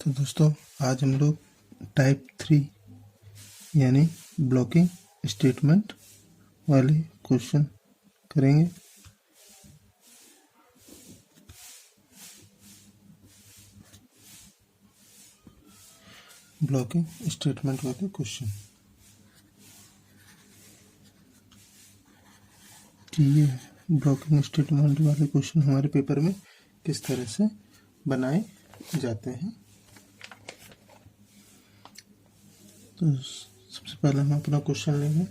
तो दोस्तों आज हम लोग टाइप 3 यानी ब्लॉकिंग स्टेटमेंट वाले क्वेश्चन करेंगे। ब्लॉकिंग स्टेटमेंट वाले क्वेश्चन कि ये ब्लॉकिंग स्टेटमेंट वाले क्वेश्चन हमारे पेपर में किस तरह से बनाए जाते हैं। तो सबसे पहले हम अपना क्वेश्चन लेंगे।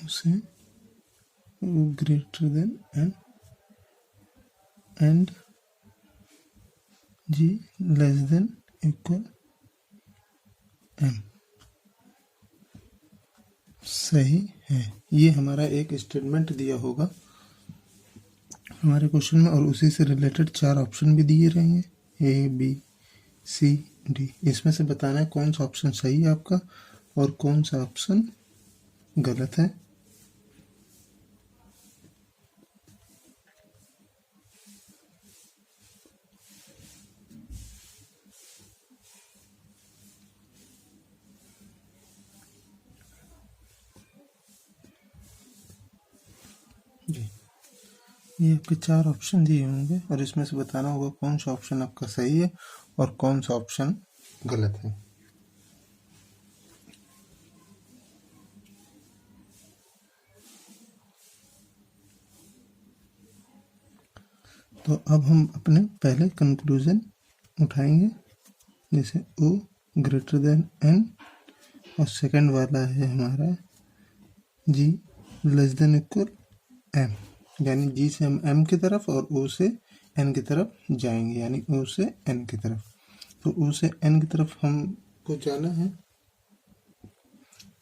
उसे greater than and G less than equal M सही है। ये हमारा एक स्टेटमेंट दिया होगा हमारे क्वेश्चन में और उसी से रिलेटेड 4 ऑप्शन भी दिए रहेंगे ए बी सी डी। इसमें से बताना है कौन सा ऑप्शन सही है आपका और कौन सा ऑप्शन गलत है। जी ये आपके 4 ऑप्शन दिए होंगे और इसमें से बताना होगा कौन सा ऑप्शन आपका सही है और कौन सा ऑप्शन गलत है। तो अब हम अपने पहले कंक्लूजन उठाएंगे, जैसे ओ ग्रेटर देन एन और सेकंड वाला है हमारा जी लेस देन इक्वल एम, यानी जी से हम एम की तरफ और ओ से एन की तरफ जाएंगे, यानी ओ से एन की तरफ। तो ओ से एन की तरफ हमको जाना है,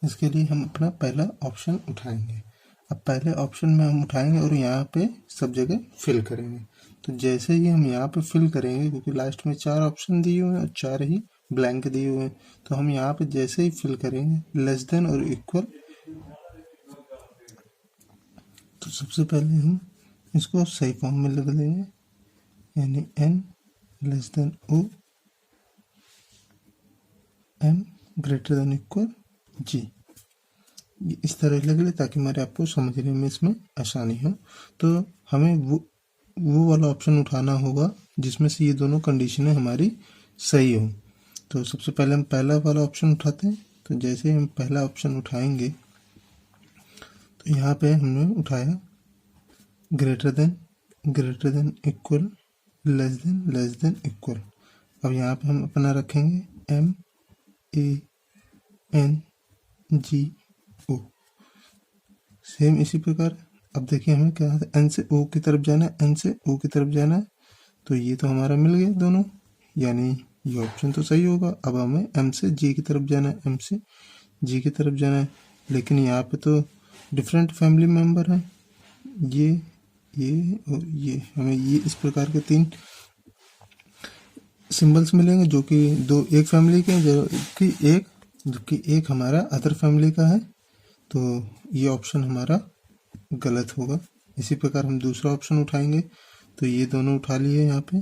इसके लिए हम अपना पहला ऑप्शन उठाएंगे। अब पहले ऑप्शन में हम उठाएंगे और यहाँ पे सब जगह फिल करेंगे। तो जैसे ही हम यहाँ पे फिल करेंगे, क्योंकि लास्ट में 4 ऑप्शन दिए हुए हैं और 4 ही ब्लैंक दिए हुए हैं, तो हम यहाँ पे जैसे ही फिल करेंगे लेस देन और इक्वल, तो सबसे पहले हम इसको सही फॉर्म में लिख देंगे, यानी N less than O M greater than equal G. इस तरह लिख ले ताकि हमारे आपको समझने में इसमें आसानी हो। तो हमें वो वाला ऑप्शन उठाना होगा जिसमें से ये दोनों कंडीशनें हमारी सही हो। तो सबसे पहले हम पहला वाला ऑप्शन उठाते हैं। तो जैसे हम पहला ऑप्शन उठाएंगे तो यहाँ पे हमने उठाया greater than equal less than equal. अब यहाँ पे हम अपना रखेंगे M A N G O, same इसी प्रकार। अब देखिए हमें क्या है, एन से ओ की तरफ जाना है, एन से ओ की तरफ जाना है, तो ये तो हमारा मिल गया दोनों, यानी ये ऑप्शन तो सही होगा। अब हमें एम से जी की तरफ जाना है, एम से जी की तरफ जाना है, लेकिन यहाँ पे तो डिफरेंट फैमिली मेम्बर हैं, ये और ये। हमें ये इस प्रकार के 3 सिंबल्स मिलेंगे जो कि एक फैमिली के हैं, जबकि एक हमारा अदर फैमिली का है, तो ये ऑप्शन हमारा गलत होगा। इसी प्रकार हम दूसरा ऑप्शन उठाएंगे, तो ये दोनों उठा लिए यहाँ पे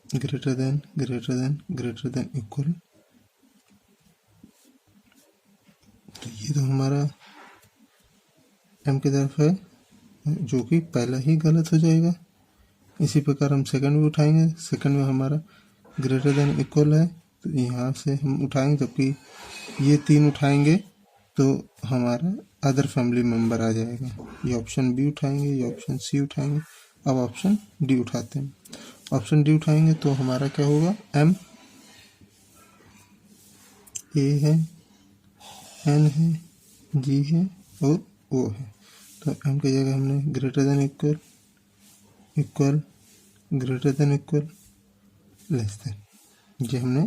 ग्रेटर देन इक्वल, तो ये तो हमारा एम की तरफ है, जो कि पहला ही गलत हो जाएगा। इसी प्रकार हम सेकंड भी उठाएंगे, सेकंड में हमारा ग्रेटर देन इक्वल है, तो यहाँ से हम उठाएंगे, जबकि ये 3 उठाएंगे तो हमारा अदर फैमिली मेम्बर आ जाएगा। ये ऑप्शन बी उठाएंगे, ये ऑप्शन सी उठाएंगे। अब ऑप्शन डी उठाते हैं। ऑप्शन डी उठाएंगे तो हमारा क्या होगा, एम ए है, एन है, जी है और ओ है। तो एम की जगह हमने greater than equal greater than equal less then, ये हमने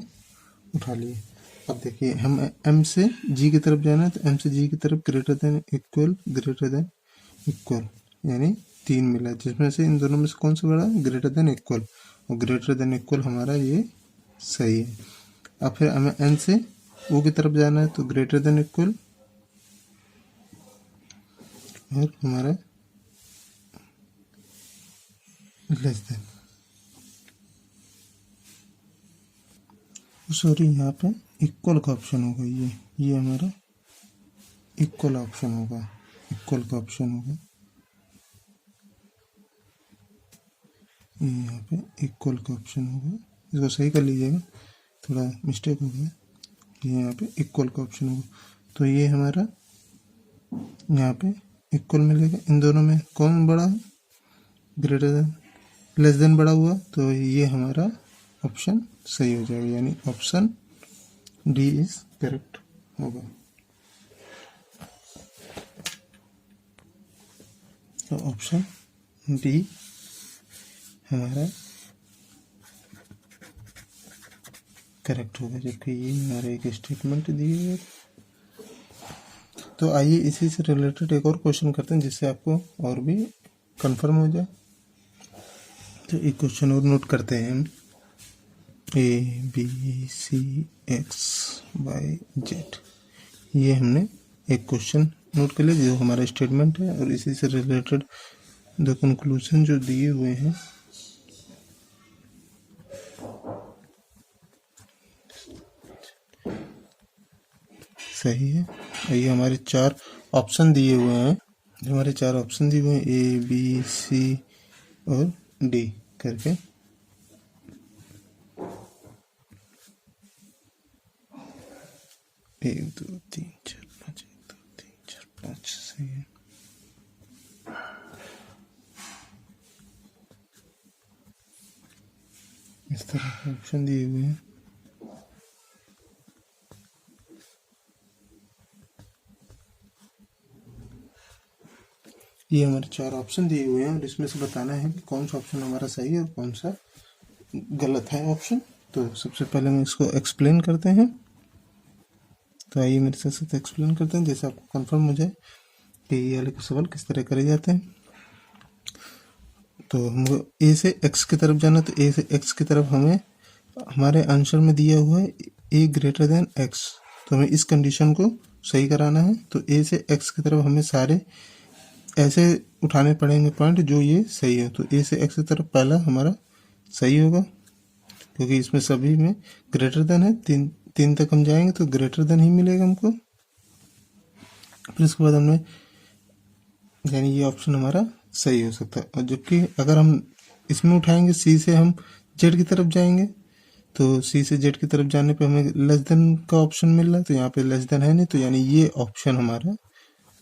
उठा लिए। अब देखिए हम एम से जी की तरफ जाना है, तो एम से जी की तरफ ग्रेटर देन इक्वल यानी 3 मिला, जिसमें से इन दोनों में से कौन सा बड़ा है, ग्रेटर देन इक्वल, और ग्रेटर देन इक्वल हमारा ये सही है। अब फिर हमें एन से ओ की तरफ जाना है तो ग्रेटर देन इक्वल, और हमारा लेस देन, सॉरी यहाँ पे इक्वल का ऑप्शन होगा, ये हमारा इक्वल ऑप्शन होगा, इक्वल का ऑप्शन होगा, ये यहाँ पे इक्वल का ऑप्शन होगा। इसको सही कर लीजिएगा, थोड़ा मिस्टेक हो गया, ये यहाँ पे इक्वल का ऑप्शन होगा। तो ये हमारा यहाँ पे इक्वल मिलेगा। इन दोनों में कौन बड़ा है? ग्रेटर देन, लेस देन बड़ा हुआ, तो ये हमारा ऑप्शन सही हो जाएगा, यानी ऑप्शन डी इज करेक्ट होगा। तो ऑप्शन डी हमारा करेक्ट होगा, जबकि ये हमारा एक स्टेटमेंट दी है। तो आइए इसी से रिलेटेड एक और क्वेश्चन करते हैं, जिससे आपको और भी कंफर्म हो जाए। तो एक क्वेश्चन और नोट करते हैं हम, ABCXYZ, ये हमने एक क्वेश्चन नोट कर लिया जो हमारा स्टेटमेंट है, और इसी से रिलेटेड द कंक्लूजन जो दिए हुए हैं सही है। ये हमारे 4 ऑप्शन दिए हुए हैं, जो हमारे 4 ऑप्शन दिए हुए हैं ABC और D करके, एक दो तीन चार पाँच, 1 2 3 4 5 सही है। इस तरह के ऑप्शन दिए हुए हैं। ये हमारे 4 ऑप्शन दिए हुए हैं, और इसमें से बताना है कि कौन सा ऑप्शन हमारा सही है और कौन सा गलत है ऑप्शन। तो सबसे पहले हम इसको एक्सप्लेन करते हैं। तो आइए मेरे साथ एक्सप्लेन करते हैं, जैसे आपको कंफर्म हो जाए कि ये वाले सवाल किस तरह करे जाते हैं। तो हमको ए से एक्स की तरफ जाना, तो ए से एक्स की तरफ हमें हमारे आंसर में दिया हुआ है ए ग्रेटर देन एक्स, तो हमें इस कंडीशन को सही कराना है। तो ए से एक्स की तरफ हमें सारे ऐसे उठाने पड़ेंगे पॉइंट जो ये सही हो। तो ए से एक्स की तरफ पहला हमारा सही होगा, क्योंकि इसमें सभी में ग्रेटर देन है। 3 तक हम जाएंगे तो ग्रेटर देन ही मिलेगा हमको। फिर उसके बाद हमने, यानी ये ऑप्शन हमारा सही हो सकता है। और जबकि अगर हम इसमें उठाएंगे सी से हम जेड की तरफ जाएंगे, तो सी से जेड की तरफ जाने पे हमें लेस देन का ऑप्शन मिल रहा है, तो यहाँ पे लेस देन है नहीं, तो यानी ये ऑप्शन हमारा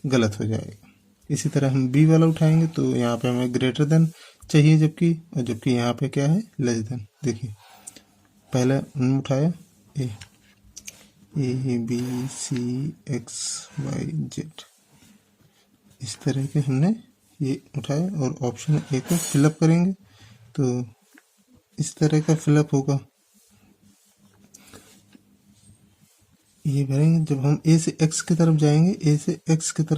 गलत हो जाएगा। इसी तरह हम बी वाला उठाएंगे तो यहाँ पे हमें ग्रेटर देन चाहिए, जबकि यहाँ पे क्या है, लेस देन। देखिए पहले हमने उठाया ABCXYZ, इस तरह के हमने ये उठाया, और ऑप्शन ए को फिलअप करेंगे तो इस तरह का फिलअप होगा। ये भरेंगे, जब हम ए से एक्स की तरफ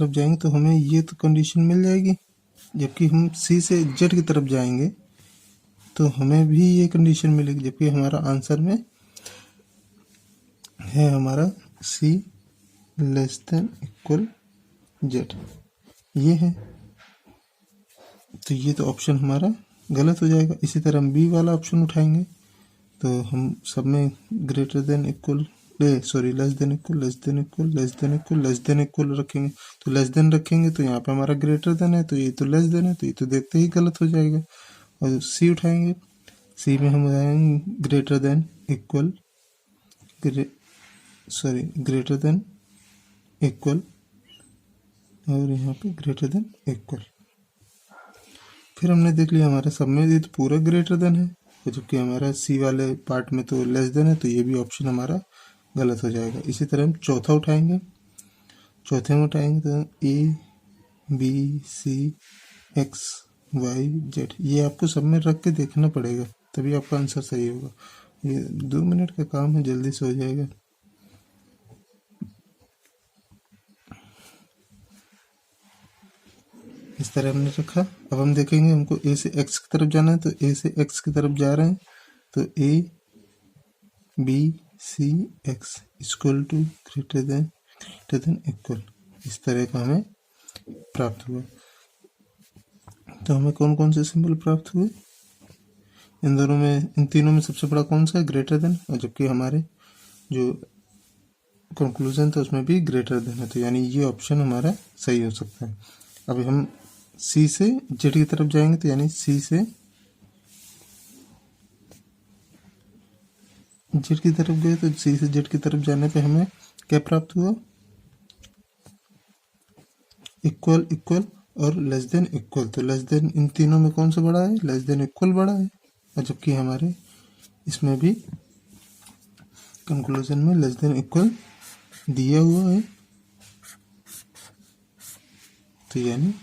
जाएंगे, तो हमें ये तो कंडीशन मिल जाएगी। जबकि हम सी से जेड की तरफ जाएंगे तो हमें भी ये कंडीशन मिलेगी, जबकि हमारा आंसर में है हमारा सी लेस देन इक्वल जेड, ये है। तो ये तो ऑप्शन हमारा गलत हो जाएगा। इसी तरह हम बी वाला ऑप्शन उठाएंगे तो हम सब में greater than equal, less than equal रखेंगे। तो लेस देन रखेंगे तो यहाँ पे हमारा ग्रेटर देन है, तो ये तो लेस देन है, तो ये तो देखते ही गलत हो जाएगा। और सी उठाएंगे, सी में हम लगाएंगे ग्रेटर देन इक्वल, और यहाँ पे ग्रेटर देन इक्वल। फिर हमने देख लिया हमारे सब में ये तो पूरा ग्रेटर देन है, जबकि हमारा सी वाले पार्ट में तो लेस देन है, तो ये भी ऑप्शन हमारा गलत हो जाएगा। इसी तरह हम चौथे में उठाएंगे तो ABCXYZ, ये आपको सब में रख के देखना पड़ेगा, तभी आपका आंसर सही होगा। ये 2 मिनट का काम है, जल्दी से हो जाएगा। इस तरह हमने रखा। अब हम देखेंगे हमको ए से एक्स की तरफ जाना है, तो ए से एक्स की तरफ जा रहे हैं, तो ABCXYZ C X equal to greater than equal, इस तरह का हमें प्राप्त हुआ। तो हमें कौन कौन से सिंबल प्राप्त हुए? इन तीनों में सबसे बड़ा कौन सा है? ग्रेटर देन, और जबकि हमारे जो कंक्लूजन था उसमें भी ग्रेटर देन है, तो यानी ये ऑप्शन हमारा सही हो सकता है। अभी हम सी से जेड की तरफ जाएंगे, तो यानी सी से जेड की तरफ गए, तो सी से जेड की तरफ जाने पे हमें क्या प्राप्त हुआ? इक्वल, इक्वल और लेस देन इक्वल। तो लेस देन इन तीनों में कौन सा बड़ा है? लेस देन इक्वल बड़ा है, और जबकि हमारे इसमें भी कंक्लूजन में लेस देन इक्वल दिया हुआ है, तो यानी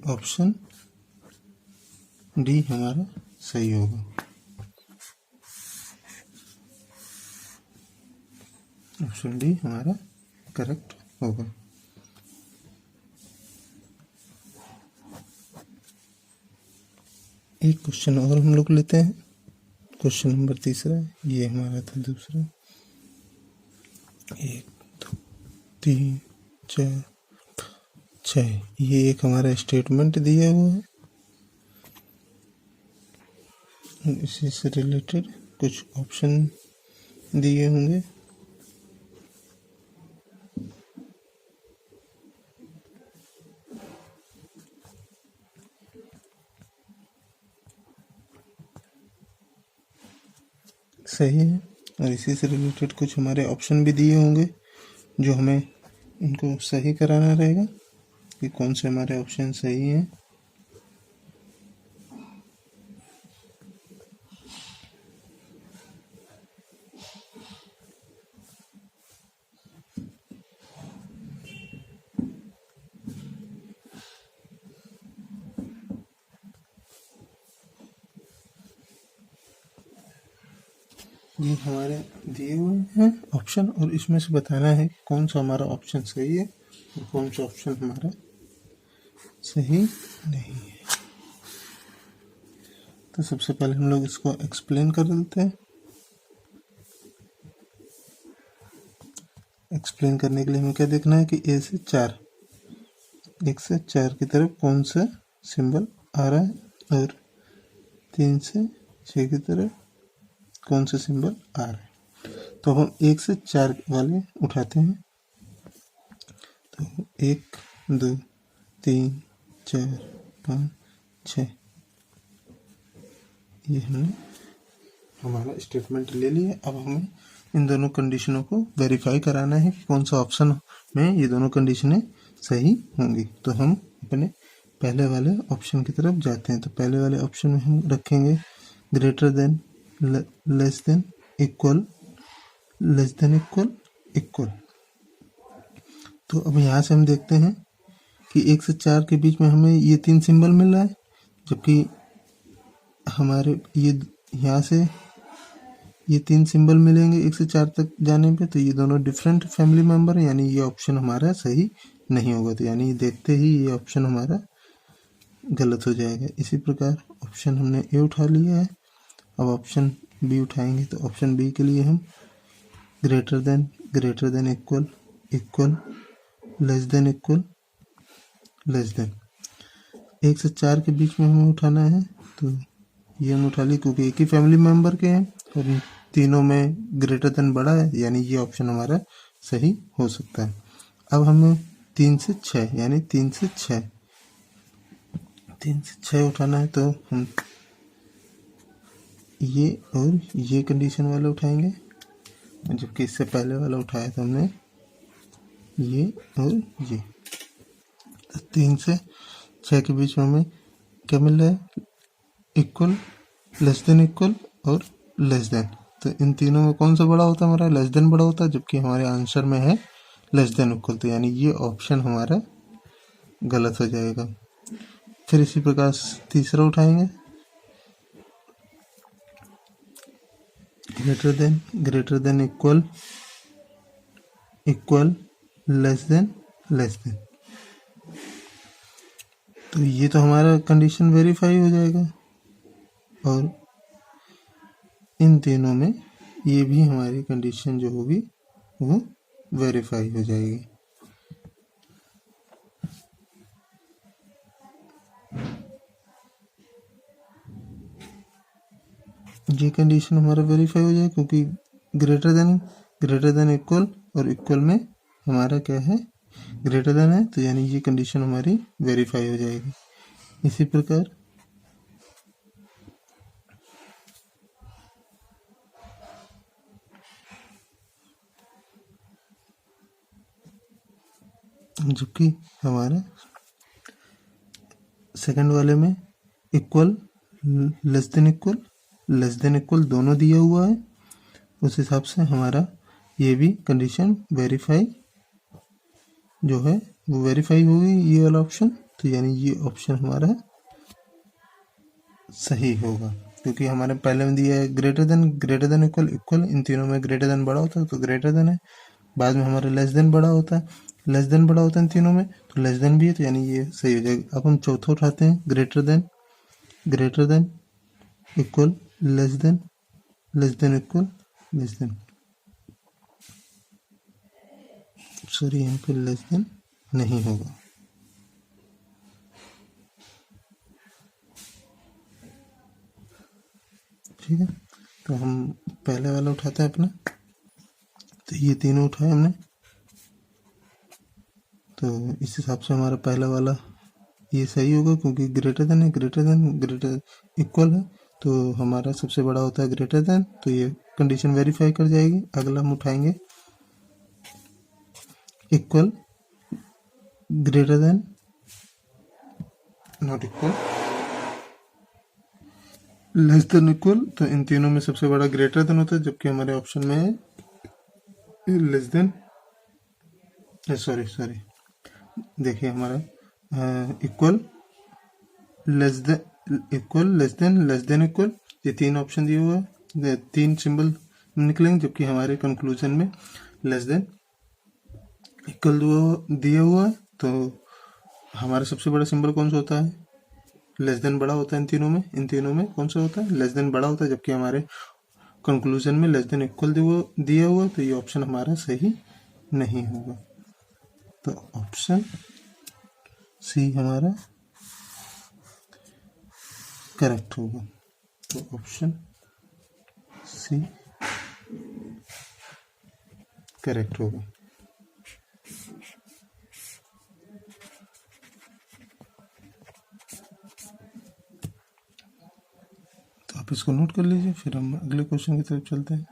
ऑप्शन डी हमारा सही होगा। ऑप्शन डी हमारा करेक्ट होगा। एक क्वेश्चन और हम लोग लेते हैं, क्वेश्चन नंबर 3, ये हमारा था दूसरा। 1 2 3 4 6, ये एक हमारा स्टेटमेंट दिया हुआ है, इसी से रिलेटेड कुछ ऑप्शन दिए होंगे। सही है, और इसी से रिलेटेड कुछ हमारे ऑप्शन भी दिए होंगे, जो हमें इनको सही कराना रहेगा कि कौन से हमारे ऑप्शन सही हैं। ये हमारे दिए हुए हैं ऑप्शन, और इसमें से बताना है कि कौन सा हमारा ऑप्शन सही है और कौन सा ऑप्शन हमारा सही नहीं है। तो सबसे पहले हम लोग इसको एक्सप्लेन कर देते हैं। एक्सप्लेन करने के लिए हमें क्या देखना है कि 1 से 4 की तरफ कौन सा सिंबल आ रहा है, और 3 से 6 की तरफ कौन सा सिंबल आ रहा है। तो हम 1 से 4 वाले उठाते हैं, तो 1 2 3 4 5 6, ये हमने हमारा स्टेटमेंट ले लिया। अब हमें इन दोनों कंडीशनों को वेरीफाई कराना है कि कौन सा ऑप्शन में ये दोनों कंडीशनें सही होंगी। तो हम अपने पहले वाले ऑप्शन की तरफ जाते हैं। तो पहले वाले ऑप्शन में हम रखेंगे greater than, less than, equal, less than equal, equal. तो अब यहाँ से हम देखते हैं कि 1 से 4 के बीच में हमें ये 3 सिंबल मिल रहा है, जबकि हमारे ये यहाँ से ये 3 सिंबल मिलेंगे 1 से 4 तक जाने पे, तो ये दोनों डिफरेंट फैमिली मेंबर हैं, यानी ये ऑप्शन हमारा सही नहीं होगा। तो यानी देखते ही ये ऑप्शन हमारा गलत हो जाएगा। इसी प्रकार ऑप्शन हमने ए उठा लिया है, अब ऑप्शन बी उठाएंगे। तो ऑप्शन बी के लिए हम greater than equal, equal, less than equal, less then. 1 से 4 के बीच में हमें उठाना है, तो ये हम उठा लिए क्योंकि एक ही फैमिली मेंबर के हैं और इन तीनों में ग्रेटर देन बड़ा है, यानी ये ऑप्शन हमारा सही हो सकता है। अब हमें 3 से 6 यानी 3 से 6 उठाना है, तो हम ये और ये कंडीशन वाला उठाएंगे, जबकि इससे पहले वाला उठाया था हमने ये और ये। तो 3 से 6 के बीच में हमें क्या मिल रहा है? इक्वल, लेस देन इक्वल और लेस देन। तो इन तीनों में कौन सा बड़ा होता है? हमारा लेस देन बड़ा होता है, जबकि हमारे आंसर में है लेस देन इक्वल। तो यानी ये ऑप्शन हमारा गलत हो जाएगा। फिर इसी प्रकार तीसरा उठाएंगे greater than equal, equal, less then, less than. तो ये तो हमारा कंडीशन वेरीफाई हो जाएगा, और इन तीनों में ये भी हमारी कंडीशन जो होगी वो वेरीफाई हो जाएगी। ये कंडीशन हमारा वेरीफाई हो जाए, क्योंकि ग्रेटर देन इक्वल, और इक्वल में हमारा क्या है, ग्रेटर देन है, तो यानी ये कंडीशन हमारी वेरीफाई हो जाएगी। इसी प्रकार जबकि हमारा सेकंड वाले में इक्वल, लेस देन इक्वल दोनों दिया हुआ है, उस हिसाब से हमारा ये भी कंडीशन वेरीफाई जो है वो वेरीफाई होगी, ये वाला ऑप्शन। तो यानी ये ऑप्शन हमारा सही होगा, क्योंकि हमारे पहले में दिया है ग्रेटर देन इक्वल, इन तीनों में ग्रेटर देन बड़ा होता है तो ग्रेटर देन है, बाद में हमारा लेस देन बड़ा होता है, इन तीनों में, तो लेस देन भी है, तो यानी ये सही हो जाएगा। अब हम चौथा उठाते हैं, greater than equal, less than equal, less then, sorry यहाँ पे लेस देन नहीं होगा। ठीक है, तो हम पहले वाला उठाते हैं अपना, तो ये तीनों उठाए हमने, तो इस हिसाब से हमारा पहला वाला ये सही होगा, क्योंकि ग्रेटर इक्वल है, तो हमारा सबसे बड़ा होता है ग्रेटर देन, तो ये कंडीशन वेरीफाई कर जाएगी। अगला हम उठाएंगे equal, greater than, not equal, less than equal, तो इन तीनों में सबसे बड़ा ग्रेटर देन होता है, जबकि हमारे ऑप्शन में है लेस देन, सॉरी देखिए हमारा इक्वल, लेस देन इक्वल, ये तीन ऑप्शन दिए हुए हैं, तीन सिंबल निकलेंगे, जबकि हमारे कंक्लूजन में लेस देन इक्वल दिया हुआ है, तो हमारा सबसे बड़ा सिंबल कौन सा होता है, लेस देन बड़ा होता है। इन तीनों में कौन सा होता है, लेस देन बड़ा होता है, जबकि हमारे कंक्लूजन में लेस देन इक्वल दिया हुआ, तो ये ऑप्शन हमारा सही नहीं होगा। तो ऑप्शन सी हमारा करेक्ट होगा। तो ऑप्शन सी करेक्ट होगा। तो आप इसको नोट कर लीजिए, फिर हम अगले क्वेश्चन की तरफ चलते हैं।